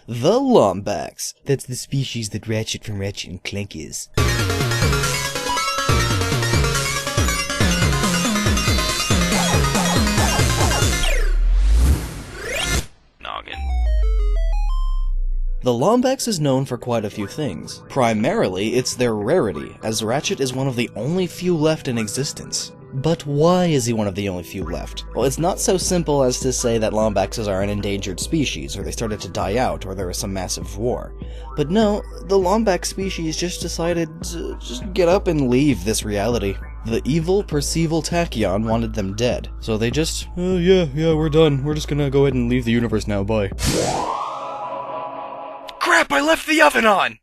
the Lombax. That's the species that Ratchet from Ratchet and Clank is. Noggin. The Lombax is known for quite a few things. Primarily, it's their rarity, as Ratchet is one of the only few left in existence. But why is he one of the only few left? Well, it's not so simple as to say that Lombaxes are an endangered species, or they started to die out, or there was some massive war. But no, the Lombax species just decided to just get up and leave this reality. The evil Percival Tachyon wanted them dead, so they just, yeah, we're done. We're just gonna go ahead and leave the universe now, bye. Crap, I left the oven on!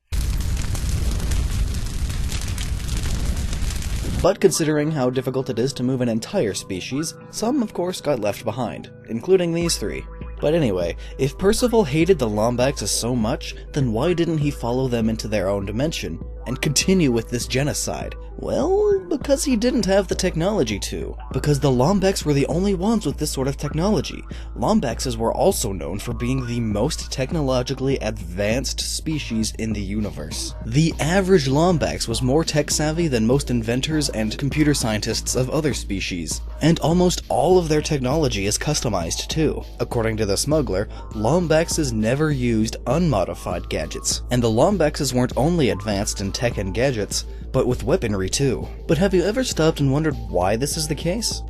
But considering how difficult it is to move an entire species, some of course got left behind, including these three. But anyway, if Percival hated the Lombaxes so much, then why didn't he follow them into their own dimension, and continue with this genocide? Well, because he didn't have the technology to. Because the Lombax were the only ones with this sort of technology. Lombaxes were also known for being the most technologically advanced species in the universe. The average Lombax was more tech-savvy than most inventors and computer scientists of other species. And almost all of their technology is customized too. According to the smuggler, Lombaxes never used unmodified gadgets. And the Lombaxes weren't only advanced in tech and gadgets, but with weaponry too. But have you ever stopped and wondered why this is the case?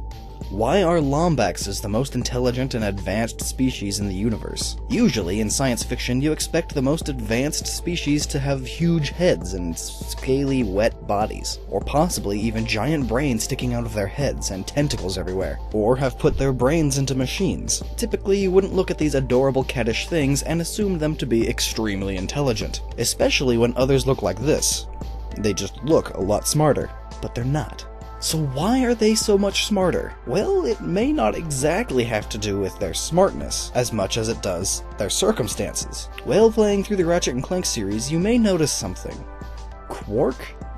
Why are Lombaxes the most intelligent and advanced species in the universe? Usually, in science fiction, you expect the most advanced species to have huge heads and scaly, wet bodies, or possibly even giant brains sticking out of their heads and tentacles everywhere, or have put their brains into machines. Typically, you wouldn't look at these adorable cattish things and assume them to be extremely intelligent, especially when others look like this. They just look a lot smarter, but they're not. So why are they so much smarter? Well, it may not exactly have to do with their smartness, as much as it does their circumstances. While playing through the Ratchet & Clank series, you may notice something. Quark,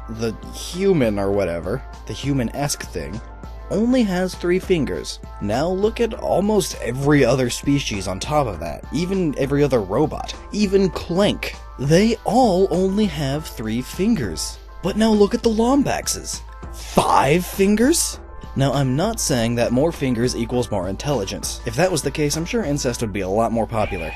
the human or whatever, the human-esque thing, only has 3 fingers. Now look at almost every other species on top of that, even every other robot, even Clank. They all only have 3 fingers. But now look at the Lombaxes. 5 fingers? Now, I'm not saying that more fingers equals more intelligence. If that was the case, I'm sure incest would be a lot more popular.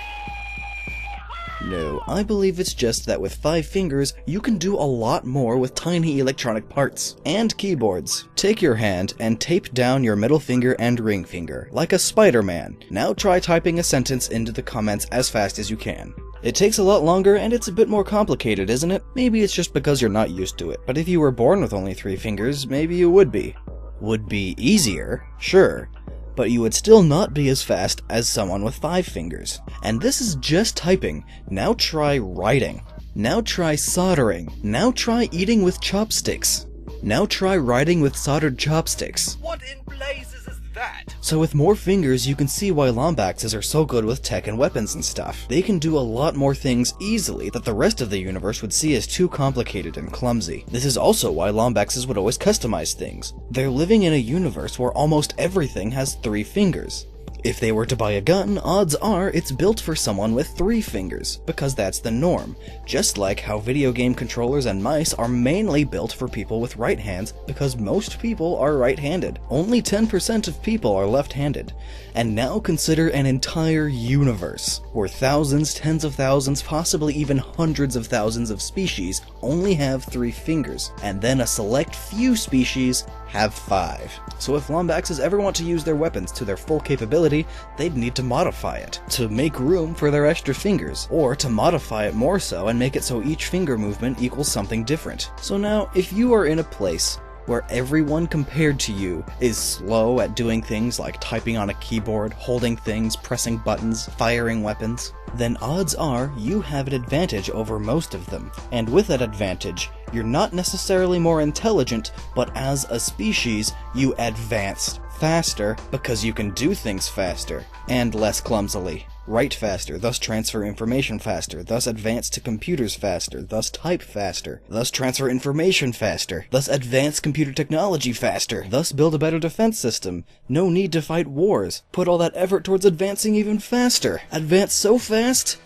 No, I believe it's just that with 5 fingers, you can do a lot more with tiny electronic parts. And keyboards. Take your hand and tape down your middle finger and ring finger, like a Spider-Man. Now try typing a sentence into the comments as fast as you can. It takes a lot longer and it's a bit more complicated, isn't it? Maybe it's just because you're not used to it, but if you were born with only 3 fingers, maybe you would be. Would be easier, sure, but you would still not be as fast as someone with 5 fingers. And this is just typing. Now try writing. Now try soldering. Now try eating with chopsticks. Now try writing with soldered chopsticks. What in blazes is that? So with more fingers, you can see why Lombaxes are so good with tech and weapons and stuff. They can do a lot more things easily that the rest of the universe would see as too complicated and clumsy. This is also why Lombaxes would always customize things. They're living in a universe where almost everything has 3 fingers. If they were to buy a gun, odds are it's built for someone with 3 fingers, because that's the norm. Just like how video game controllers and mice are mainly built for people with right hands, because most people are right-handed. Only 10% of people are left-handed. And now consider an entire universe, where thousands, tens of thousands, possibly even hundreds of thousands of species only have 3 fingers, and then a select few species have 5. So if Lombaxes ever want to use their weapons to their full capability, they'd need to modify it, to make room for their extra fingers, or to modify it more so and make it so each finger movement equals something different. So now, if you are in a place where everyone compared to you is slow at doing things like typing on a keyboard, holding things, pressing buttons, firing weapons, then odds are you have an advantage over most of them. And with that advantage, you're not necessarily more intelligent, but as a species, you advance faster because you can do things faster and less clumsily. Write faster, thus transfer information faster, thus advance to computers faster, thus type faster, thus transfer information faster, thus advance computer technology faster, thus build a better defense system. No need to fight wars. Put all that effort towards advancing even faster. Advance so fast,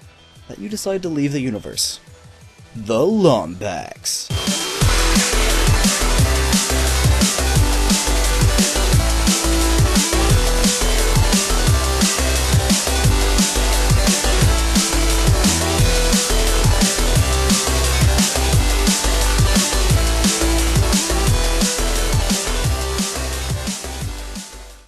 that you decide to leave the universe. The Lombax.